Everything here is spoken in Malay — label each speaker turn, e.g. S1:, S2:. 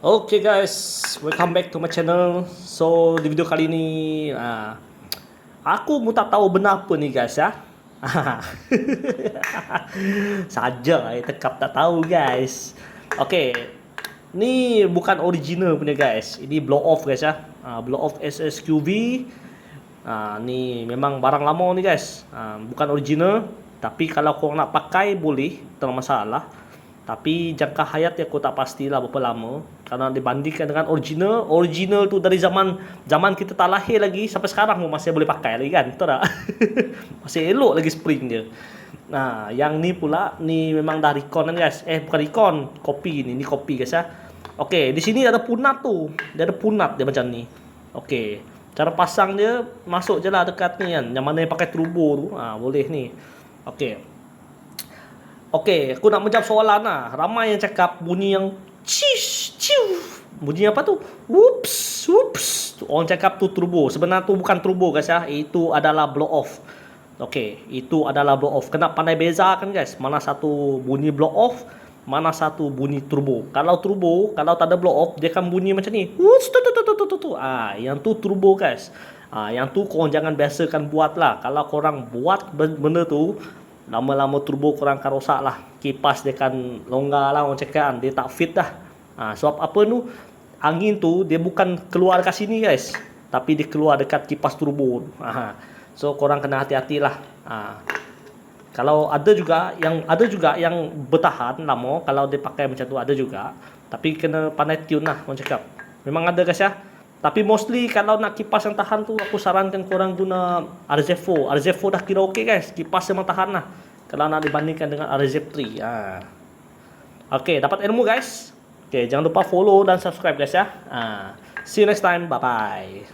S1: Okay guys, welcome back to my channel. So di video kali ni aku mau tak tahu benar apa ni guys ya. Saja tekap tak tahu guys. Okay, ni bukan original punya guys. Ini blow off guys ya. Blow off SSQV. Ni memang barang lama ni guys. Bukan original, tapi kalau kau nak pakai boleh, tak ada masalah. Tapi jangka hayat aku tak pastilah berapa lama, karena dibandingkan dengan original tu dari zaman kita tak lahir lagi sampai sekarang pun masih boleh pakai lagi kan, betul tak? Masih elok lagi spring dia. Nah, yang ni pula ni memang dah recon kan guys. Bukan recon, kopi ni kopi guys ya. Okey, di sini ada punat tu. Dia ada punat dia macam ni. Okey, cara pasang dia masuk je lah dekat ni kan. Yang mana yang pakai turbo tu, boleh ni. Okey, aku nak menjawab soalan lah. Ramai yang cakap bunyi yang cish, ciu. Bunyi apa tu? Whoops, whoops. Orang cakap tu turbo. Sebenarnya tu bukan turbo guys ya. Itu adalah blow off. Okey, itu adalah blow off. Kena pandai bezakan guys. Mana satu bunyi blow off, mana satu bunyi turbo. Kalau turbo, kalau tak ada blow off, dia akan bunyi macam ni. Yang tu turbo guys. Yang tu korang jangan biasakan buat lah. Kalau korang buat benda tu, lama-lama turbo korang akan rosak lah. Kipas dia akan longgar lah, orang cakap kan. Dia tak fit dah. Sebab apa tu? Angin tu dia bukan keluar dekat sini guys, tapi dia keluar dekat kipas turbo. So korang kena hati-hati lah. Kalau ada juga yang bertahan lama, kalau dia pakai macam tu ada juga. Tapi kena pandai tune lah, orang cakap. Memang ada guys ya. Tapi mostly kalau nak kipas yang tahan tu, aku sarankan korang guna RZ4. RZ4 dah kira okey guys. Kipas memang tahan lah kalau nak dibandingkan dengan RZ3. Okay, dapat ilmu guys. Okay, jangan lupa follow dan subscribe guys ya. See you next time. Bye bye.